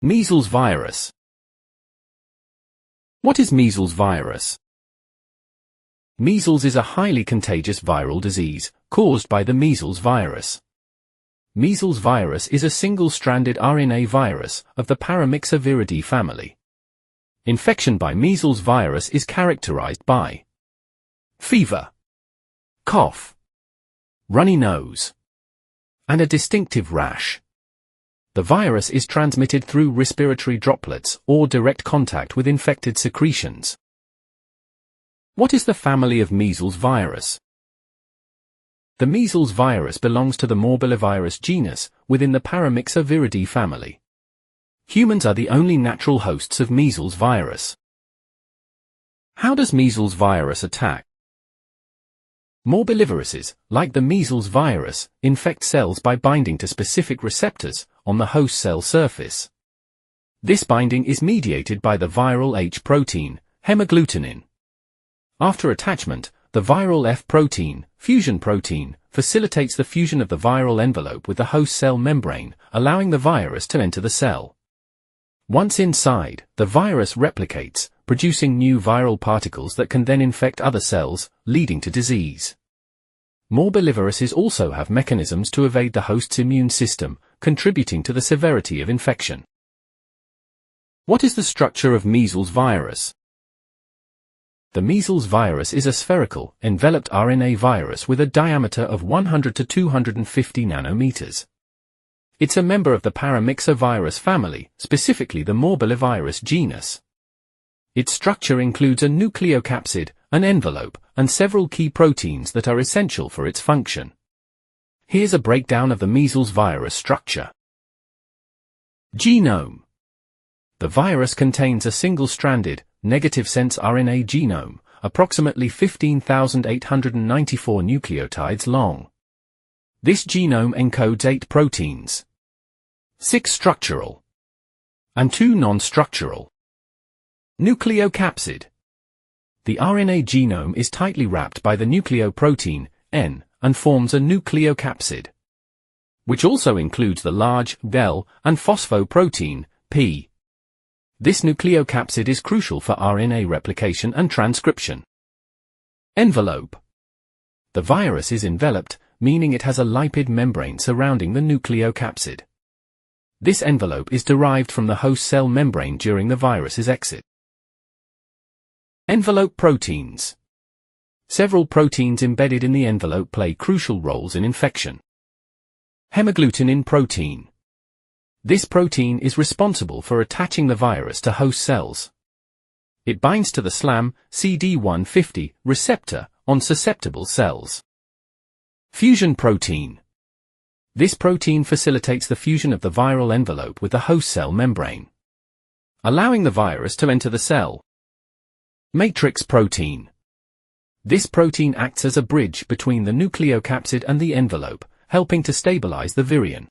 Measles virus. What is measles virus? Measles is a highly contagious viral disease caused by the measles virus. Measles virus is a single-stranded RNA virus of the Paramyxoviridae family. Infection by measles virus is characterized by fever, cough, runny nose, and a distinctive rash. The virus is transmitted through respiratory droplets or direct contact with infected secretions. What is the family of measles virus? The measles virus belongs to the Morbillivirus genus within the Paramyxoviridae family. Humans are the only natural hosts of measles virus. How does measles virus attack? Morbilliviruses, like the measles virus, infect cells by binding to specific receptors on the host cell surface. This binding is mediated by the viral H protein, Hemagglutinin. After attachment, the viral F protein, fusion protein, facilitates the fusion of the viral envelope with the host cell membrane, allowing the virus to enter the cell. Once inside, the virus replicates, producing new viral particles that can then infect other cells, leading to disease. Morbilliviruses also have mechanisms to evade the host's immune system, contributing to the severity of infection. What is the structure of measles virus? The measles virus is a spherical, enveloped RNA virus with a diameter of 100 to 250 nanometers. It's a member of the Paramyxovirus family, specifically the Morbillivirus genus. Its structure includes a nucleocapsid, an envelope, and several key proteins that are essential for its function. Here's a breakdown of the measles virus structure. Genome. The virus contains a single-stranded, negative-sense RNA genome, approximately 15,894 nucleotides long. This genome encodes 8 proteins, 6 structural, and 2 non-structural. Nucleocapsid. The RNA genome is tightly wrapped by the nucleoprotein, N, and forms a nucleocapsid, which also includes the large, L, and phosphoprotein, P. This nucleocapsid is crucial for RNA replication and transcription. Envelope. The virus is enveloped, meaning it has a lipid membrane surrounding the nucleocapsid. This envelope is derived from the host cell membrane during the virus's exit. Envelope proteins. Several proteins embedded in the envelope play crucial roles in infection. Hemagglutinin protein. This protein is responsible for attaching the virus to host cells. It binds to the SLAM, CD150, receptor on susceptible cells. Fusion protein. This protein facilitates the fusion of the viral envelope with the host cell membrane, allowing the virus to enter the cell. Matrix protein. This protein acts as a bridge between the nucleocapsid and the envelope, helping to stabilize the virion.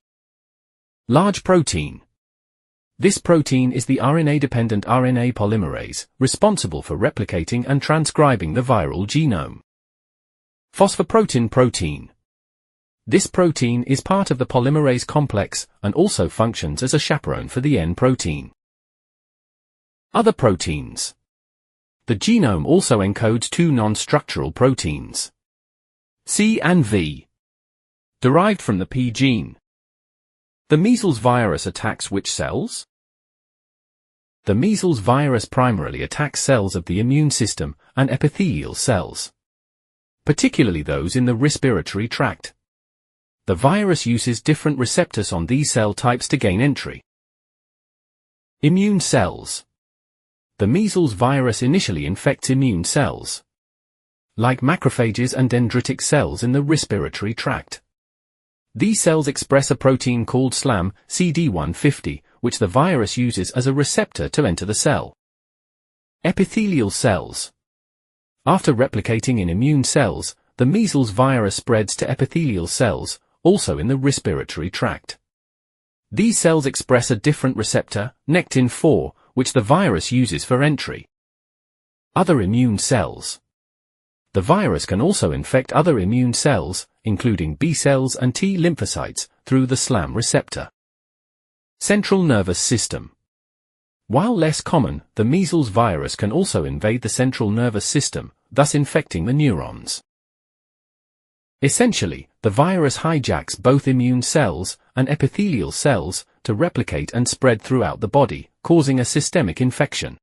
Large protein. This protein is the RNA-dependent RNA polymerase, responsible for replicating and transcribing the viral genome. Phosphoprotein protein. This protein is part of the polymerase complex and also functions as a chaperone for the N protein. Other proteins. The genome also encodes 2 non-structural proteins, C and V, derived from the P gene. The measles virus attacks which cells? The measles virus primarily attacks cells of the immune system and epithelial cells, particularly those in the respiratory tract. The virus uses different receptors on these cell types to gain entry. Immune cells. The measles virus initially infects immune cells, like macrophages and dendritic cells in the respiratory tract. These cells express a protein called SLAM, CD150, which the virus uses as a receptor to enter the cell. Epithelial cells. After replicating in immune cells, the measles virus spreads to epithelial cells, also in the respiratory tract. These cells express a different receptor, Nectin-4, which the virus uses for entry. Other immune cells. The virus can also infect other immune cells, including B cells and T lymphocytes, through the SLAM receptor. Central nervous system. While less common, the measles virus can also invade the central nervous system, thus infecting the neurons. Essentially, the virus hijacks both immune cells and epithelial cells to replicate and spread throughout the body, causing a systemic infection.